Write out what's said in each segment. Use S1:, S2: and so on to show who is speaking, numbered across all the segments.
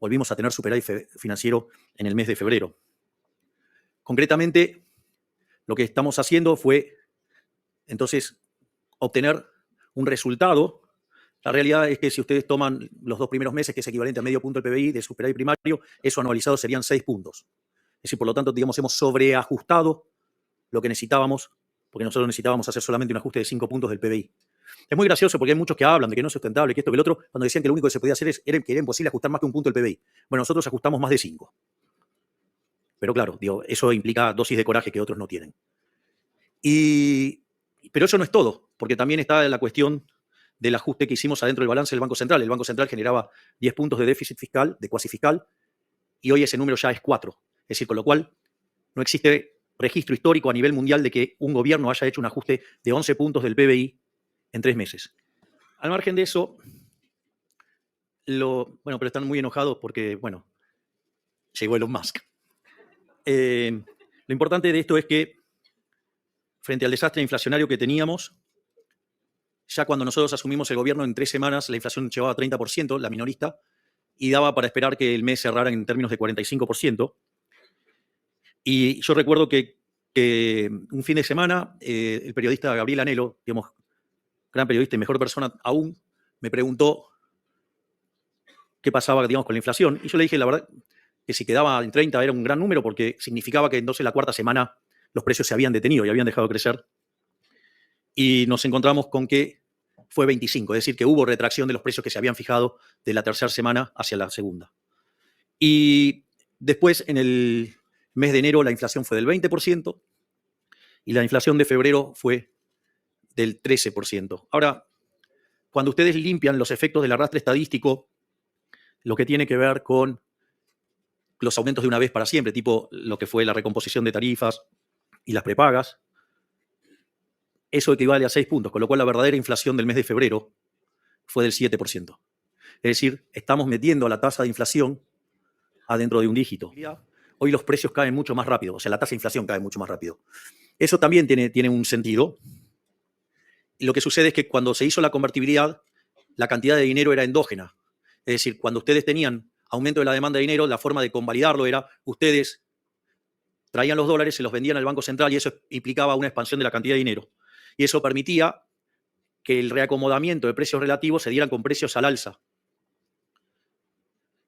S1: volvimos a tener superávit financiero en el mes de febrero. Concretamente, lo que estamos haciendo fue, entonces, obtener un resultado. La realidad es que si ustedes toman los 2 primeros meses, que es equivalente a medio punto del PBI de superávit primario, eso anualizado serían 6 puntos. Es decir, por lo tanto, digamos, hemos sobreajustado lo que necesitábamos, porque nosotros necesitábamos hacer solamente un ajuste de 5 puntos del PBI. Es muy gracioso porque hay muchos que hablan de que no es sustentable, que esto, que el otro, cuando decían que lo único que se podía hacer era que era imposible ajustar más que un punto del PBI. Bueno, nosotros ajustamos más de 5. Pero claro, digo, eso implica dosis de coraje que otros no tienen. Pero eso no es todo, porque también está la cuestión del ajuste que hicimos adentro del balance del Banco Central. El Banco Central generaba 10 puntos de déficit fiscal, de cuasi fiscal, y hoy ese número ya es 4. Es decir, con lo cual no existe registro histórico a nivel mundial de que un gobierno haya hecho un ajuste de 11 puntos del PBI en 3 meses. Al margen de eso, bueno, pero están muy enojados porque, bueno, llegó Elon Musk. Lo importante de esto es que, frente al desastre inflacionario que teníamos, ya cuando nosotros asumimos el gobierno en 3 semanas, la inflación llegaba a 30%, la minorista, y daba para esperar que el mes cerrara en términos de 45%. Y yo recuerdo que un fin de semana, el periodista Gabriel Anelo, digamos, gran periodista y mejor persona aún, me preguntó qué pasaba, digamos, con la inflación. Y yo le dije, la verdad, que si quedaba en 30 era un gran número porque significaba que entonces la 4ª semana los precios se habían detenido y habían dejado de crecer. Y nos encontramos con que fue 25, es decir, que hubo retracción de los precios que se habían fijado de la 3ª semana hacia la 2ª. Y después, en el mes de enero, la inflación fue del 20% y la inflación de febrero fue del 13%. Ahora, cuando ustedes limpian los efectos del arrastre estadístico, lo que tiene que ver con los aumentos de una vez para siempre, tipo lo que fue la recomposición de tarifas y las prepagas, eso equivale a 6 puntos, con lo cual la verdadera inflación del mes de febrero fue del 7%. Es decir, estamos metiendo la tasa de inflación adentro de un dígito. Hoy los precios caen mucho más rápido, o sea, la tasa de inflación cae mucho más rápido. Eso también tiene un sentido. Y lo que sucede es que cuando se hizo la convertibilidad, la cantidad de dinero era endógena. Es decir, cuando ustedes tenían aumento de la demanda de dinero, la forma de convalidarlo era ustedes traían los dólares, se los vendían al Banco Central y eso implicaba una expansión de la cantidad de dinero. Y eso permitía que el reacomodamiento de precios relativos se dieran con precios al alza.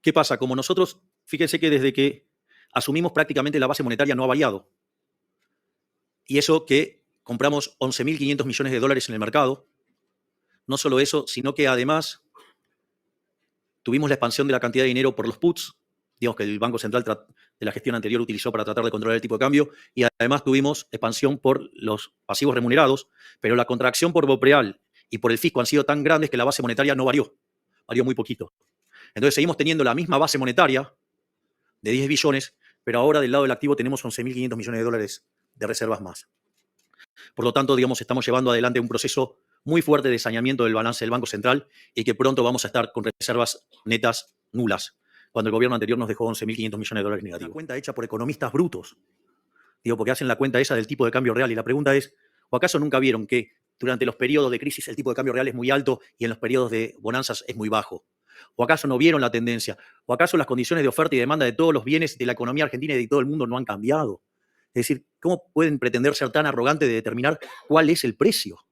S1: ¿Qué pasa? Como nosotros, fíjense que desde que asumimos prácticamente la base monetaria no ha variado. Y eso que compramos 11.500 millones de dólares en el mercado. No solo eso, sino que además tuvimos la expansión de la cantidad de dinero por los puts, digamos que el Banco Central de la gestión anterior utilizó para tratar de controlar el tipo de cambio, y además tuvimos expansión por los pasivos remunerados, pero la contracción por Bopreal y por el fisco han sido tan grandes que la base monetaria no varió muy poquito. Entonces seguimos teniendo la misma base monetaria de 10 billones, pero ahora del lado del activo tenemos 11.500 millones de dólares de reservas más. Por lo tanto, digamos, estamos llevando adelante un proceso muy fuerte de saneamiento del balance del Banco Central y que pronto vamos a estar con reservas netas nulas, cuando el gobierno anterior nos dejó 11.500 millones de dólares negativos. Una cuenta hecha por economistas brutos, digo, porque hacen la cuenta esa del tipo de cambio real. Y la pregunta es, ¿o acaso nunca vieron que durante los periodos de crisis el tipo de cambio real es muy alto y en los periodos de bonanzas es muy bajo? ¿O acaso no vieron la tendencia? ¿O acaso las condiciones de oferta y demanda de todos los bienes de la economía argentina y de todo el mundo no han cambiado? Es decir, ¿cómo pueden pretender ser tan arrogantes de determinar cuál es el precio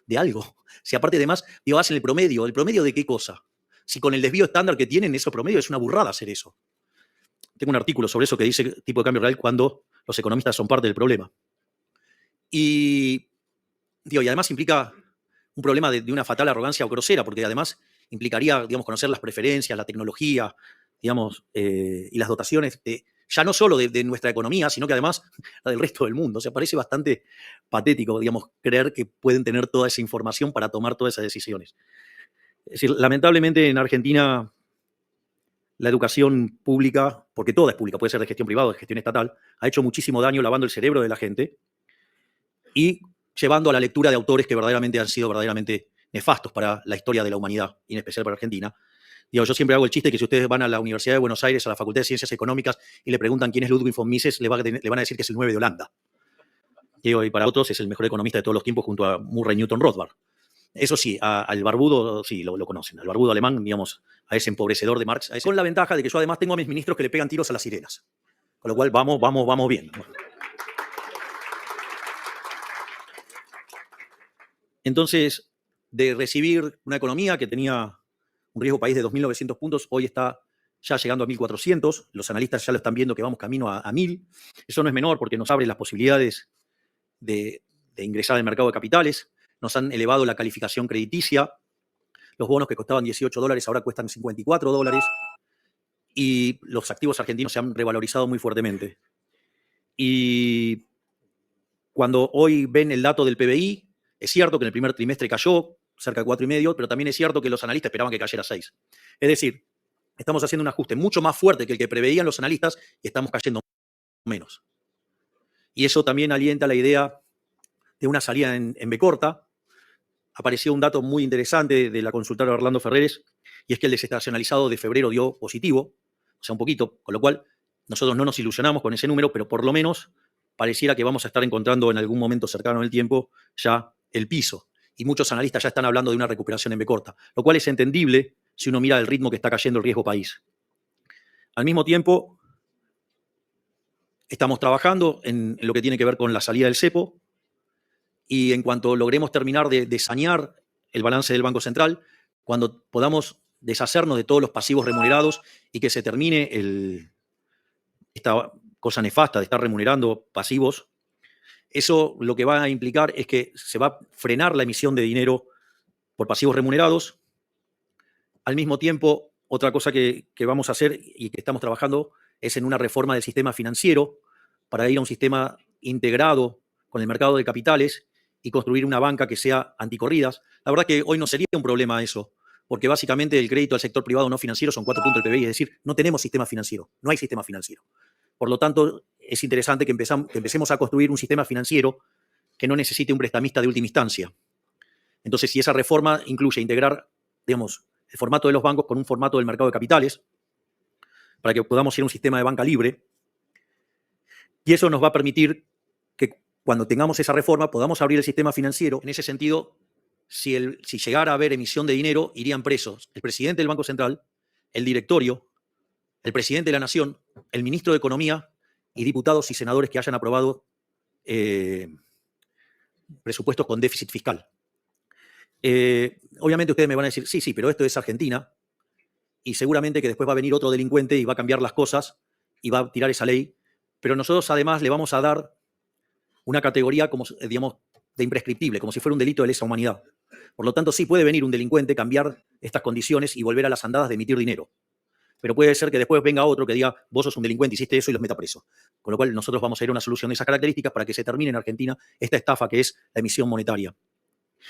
S1: de algo? Si aparte además, digo, hacen ¿el promedio de qué cosa? Si con el desvío estándar que tienen, eso promedio es una burrada hacer eso. Tengo un artículo sobre eso que dice tipo de cambio real cuando los economistas son parte del problema. Y además implica un problema de una fatal arrogancia o grosera, porque además implicaría, digamos, conocer las preferencias, la tecnología, digamos, y las dotaciones, ya no solo de nuestra economía, sino que además la del resto del mundo. O sea, parece bastante patético, digamos, creer que pueden tener toda esa información para tomar todas esas decisiones. Es decir, lamentablemente en Argentina la educación pública, porque toda es pública, puede ser de gestión privada o de gestión estatal, ha hecho muchísimo daño lavando el cerebro de la gente y llevando a la lectura de autores que verdaderamente han sido verdaderamente nefastos para la historia de la humanidad, y en especial para Argentina. Digo, yo siempre hago el chiste que si ustedes van a la Universidad de Buenos Aires, a la Facultad de Ciencias Económicas, y le preguntan quién es Ludwig von Mises, le van a decir que es el 9 de Holanda. Digo, y para otros es el mejor economista de todos los tiempos junto a Murray Newton Rothbard. Eso sí, al barbudo, sí, lo conocen, al barbudo alemán, digamos, a ese empobrecedor de Marx, con la ventaja de que yo además tengo a mis ministros que le pegan tiros a las sirenas. Con lo cual vamos bien. Entonces, de recibir una economía que tenía un riesgo país de 2.900 puntos, hoy está ya llegando a 1.400. Los analistas ya lo están viendo que vamos camino a 1.000. Eso no es menor porque nos abre las posibilidades de ingresar al mercado de capitales. Nos han elevado la calificación crediticia. Los bonos que costaban $18 ahora cuestan $54. Y los activos argentinos se han revalorizado muy fuertemente. Y cuando hoy ven el dato del PBI, es cierto que en el primer trimestre cayó cerca de 4,5, pero también es cierto que los analistas esperaban que cayera a 6. Es decir, estamos haciendo un ajuste mucho más fuerte que el que preveían los analistas y estamos cayendo menos. Y eso también alienta la idea de una salida en B corta. Apareció un dato muy interesante de la consultora Orlando Ferreres, y es que el desestacionalizado de febrero dio positivo, o sea, un poquito, con lo cual nosotros no nos ilusionamos con ese número, pero por lo menos pareciera que vamos a estar encontrando en algún momento cercano en el tiempo ya el piso. Y muchos analistas ya están hablando de una recuperación en B corta, lo cual es entendible si uno mira el ritmo que está cayendo el riesgo país. Al mismo tiempo, estamos trabajando en lo que tiene que ver con la salida del cepo, y en cuanto logremos terminar de sanear el balance del Banco Central, cuando podamos deshacernos de todos los pasivos remunerados y que se termine esta cosa nefasta de estar remunerando pasivos, eso lo que va a implicar es que se va a frenar la emisión de dinero por pasivos remunerados. Al mismo tiempo, otra cosa que vamos a hacer y que estamos trabajando es en una reforma del sistema financiero para ir a un sistema integrado con el mercado de capitales y construir una banca que sea anticorridas. La verdad que hoy no sería un problema eso, porque básicamente el crédito al sector privado no financiero son 4 puntos del PBI, es decir, no tenemos sistema financiero, no hay sistema financiero. Por lo tanto, es interesante que empecemos a construir un sistema financiero que no necesite un prestamista de última instancia. Entonces, si esa reforma incluye integrar, digamos, el formato de los bancos con un formato del mercado de capitales, para que podamos ir a un sistema de banca libre, y eso nos va a permitir que cuando tengamos esa reforma podamos abrir el sistema financiero. En ese sentido, si llegara a haber emisión de dinero, irían presos el presidente del Banco Central, el directorio, el presidente de la Nación, el ministro de Economía y diputados y senadores que hayan aprobado presupuestos con déficit fiscal. Obviamente ustedes me van a decir, sí, pero esto es Argentina, y seguramente que después va a venir otro delincuente y va a cambiar las cosas y va a tirar esa ley, pero nosotros además le vamos a dar una categoría como, digamos, de imprescriptible, como si fuera un delito de lesa humanidad. Por lo tanto, sí puede venir un delincuente, cambiar estas condiciones y volver a las andadas de emitir dinero. Pero puede ser que después venga otro que diga, vos sos un delincuente, hiciste eso y los meta preso. Con lo cual nosotros vamos a ir a una solución de esas características para que se termine en Argentina esta estafa que es la emisión monetaria.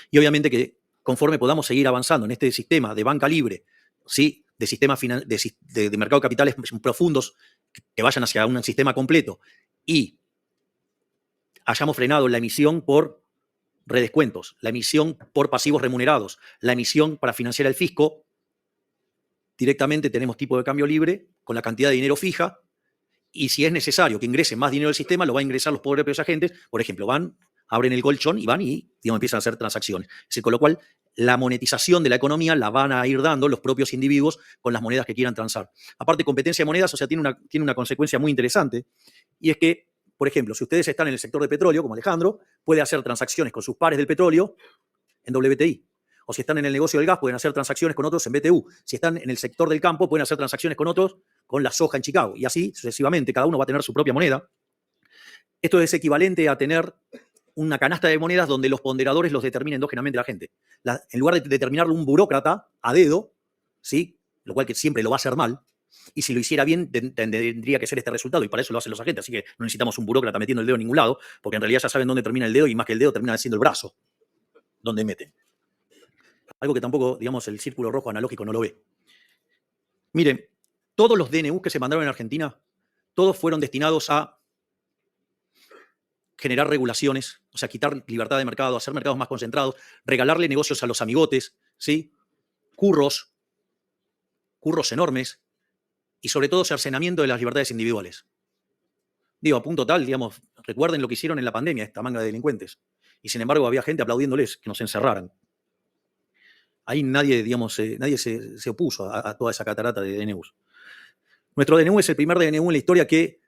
S1: Y obviamente que conforme podamos seguir avanzando en este sistema de banca libre, ¿sí?, de sistemas de mercado de capitales profundos que vayan hacia un sistema completo, y hayamos frenado la emisión por redescuentos, la emisión por pasivos remunerados, la emisión para financiar el fisco, directamente tenemos tipo de cambio libre con la cantidad de dinero fija, y si es necesario que ingrese más dinero al sistema, lo va a ingresar los propios agentes. Por ejemplo, abren el colchón y van y, digamos, empiezan a hacer transacciones. Es decir, con lo cual, la monetización de la economía la van a ir dando los propios individuos con las monedas que quieran transar. Aparte, competencia de monedas, o sea, tiene una consecuencia muy interesante, y es que, por ejemplo, si ustedes están en el sector de petróleo, como Alejandro, puede hacer transacciones con sus pares del petróleo en WTI. O si están en el negocio del gas, pueden hacer transacciones con otros en BTU. Si están en el sector del campo, pueden hacer transacciones con otros con la soja en Chicago. Y así sucesivamente, cada uno va a tener su propia moneda. Esto es equivalente a tener una canasta de monedas donde los ponderadores los determina endógenamente la gente. En lugar de determinarlo un burócrata a dedo, ¿sí?, lo cual que siempre lo va a hacer mal, y si lo hiciera bien tendría que ser este resultado, y para eso lo hacen los agentes. Así que no necesitamos un burócrata metiendo el dedo en ningún lado, porque en realidad ya saben dónde termina el dedo, y más que el dedo termina siendo el brazo donde meten. Algo que tampoco, digamos, el círculo rojo analógico no lo ve. Miren, todos los DNU que se mandaron en Argentina, todos fueron destinados a generar regulaciones, o sea, quitar libertad de mercado, hacer mercados más concentrados, regalarle negocios a los amigotes, ¿sí?, curros enormes, y sobre todo cercenamiento de las libertades individuales. Digo, a punto tal, digamos, recuerden lo que hicieron en la pandemia, esta manga de delincuentes. Y sin embargo había gente aplaudiéndoles que nos encerraran. Ahí nadie, digamos, nadie se opuso a toda esa catarata de DNUs. Nuestro DNU es el primer DNU en la historia que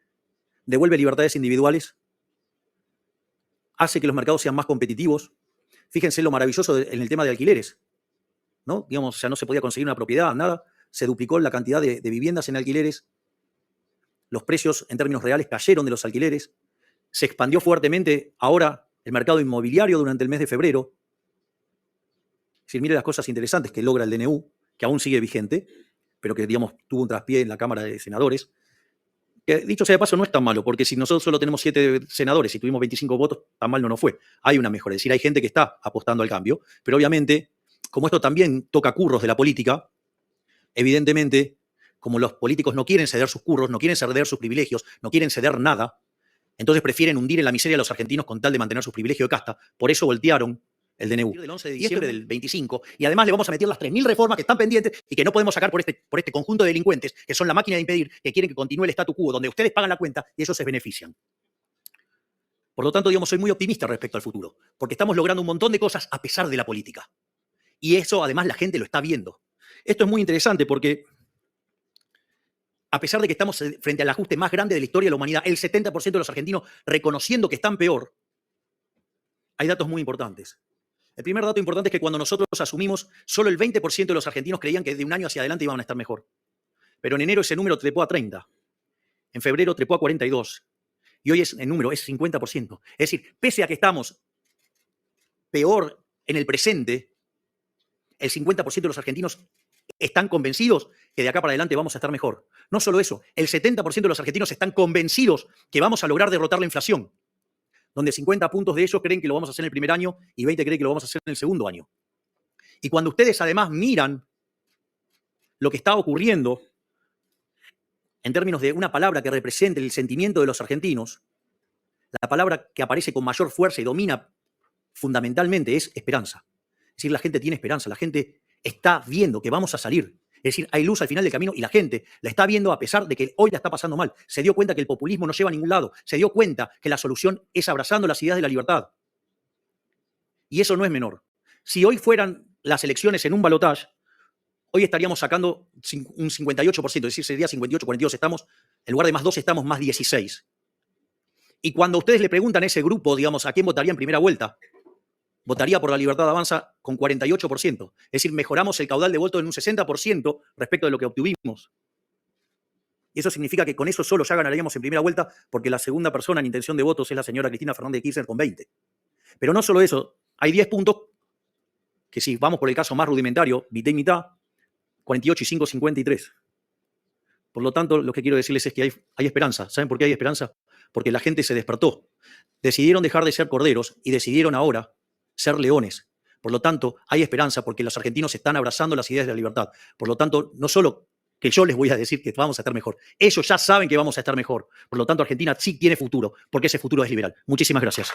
S1: devuelve libertades individuales, hace que los mercados sean más competitivos. Fíjense lo maravilloso en el tema de alquileres, ¿no? Digamos, ya no se podía conseguir una propiedad, nada. Se duplicó la cantidad de viviendas en alquileres. Los precios en términos reales cayeron de los alquileres. Se expandió fuertemente ahora el mercado inmobiliario durante el mes de febrero. Es decir, mire las cosas interesantes que logra el DNU, que aún sigue vigente, pero que, digamos, tuvo un traspié en la Cámara de Senadores. Que, dicho sea de paso, no es tan malo, porque si nosotros solo tenemos 7 senadores y tuvimos 25 votos, tan mal no nos fue. Hay una mejora. Es decir, hay gente que está apostando al cambio, pero obviamente, como esto también toca curros de la política, evidentemente, como los políticos no quieren ceder sus curros, no quieren ceder sus privilegios, no quieren ceder nada, entonces prefieren hundir en la miseria a los argentinos con tal de mantener sus privilegios de casta. Por eso voltearon el DNU. Del 11 de diciembre del 25, y además le vamos a meter las 3.000 reformas que están pendientes y que no podemos sacar por este conjunto de delincuentes que son la máquina de impedir, que quieren que continúe el statu quo, donde ustedes pagan la cuenta y ellos se benefician. Por lo tanto, digamos, soy muy optimista respecto al futuro, porque estamos logrando un montón de cosas a pesar de la política. Y eso, además, la gente lo está viendo. Esto es muy interesante porque, a pesar de que estamos frente al ajuste más grande de la historia de la humanidad, el 70% de los argentinos reconociendo que están peor, hay datos muy importantes. El primer dato importante es que cuando nosotros asumimos, solo el 20% de los argentinos creían que de un año hacia adelante iban a estar mejor. Pero en enero ese número trepó a 30. En febrero trepó a 42. Y hoy el número es 50%. Es decir, pese a que estamos peor en el presente, el 50% de los argentinos están convencidos que de acá para adelante vamos a estar mejor. No solo eso, el 70% de los argentinos están convencidos que vamos a lograr derrotar la inflación, donde 50 puntos de ellos creen que lo vamos a hacer en el primer año y 20 creen que lo vamos a hacer en el segundo año. Y cuando ustedes además miran lo que está ocurriendo en términos de una palabra que represente el sentimiento de los argentinos, la palabra que aparece con mayor fuerza y domina fundamentalmente es esperanza. Es decir, la gente tiene esperanza, la gente está viendo que vamos a salir. Es decir, hay luz al final del camino y la gente la está viendo a pesar de que hoy la está pasando mal. Se dio cuenta que el populismo no lleva a ningún lado. Se dio cuenta que la solución es abrazando las ideas de la libertad. Y eso no es menor. Si hoy fueran las elecciones en un balotaje, hoy estaríamos sacando un 58%, es decir, sería 58, 42 estamos, en lugar de más 12 estamos más 16. Y cuando ustedes le preguntan a ese grupo, digamos, a quién votaría en primera vuelta, votaría por La Libertad Avanza con 48%. Es decir, mejoramos el caudal de votos en un 60% respecto de lo que obtuvimos. Y eso significa que con eso solo ya ganaríamos en primera vuelta, porque la segunda persona en intención de votos es la señora Cristina Fernández de Kirchner con 20. Pero no solo eso, hay 10 puntos que si vamos por el caso más rudimentario, mitad y mitad, 48 y 5, 53. Por lo tanto, lo que quiero decirles es que hay esperanza. ¿Saben por qué hay esperanza? Porque la gente se despertó. Decidieron dejar de ser corderos y decidieron ahora ser leones. Por lo tanto, hay esperanza porque los argentinos están abrazando las ideas de la libertad. Por lo tanto, no solo que yo les voy a decir que vamos a estar mejor, ellos ya saben que vamos a estar mejor. Por lo tanto, Argentina sí tiene futuro, porque ese futuro es liberal. Muchísimas gracias.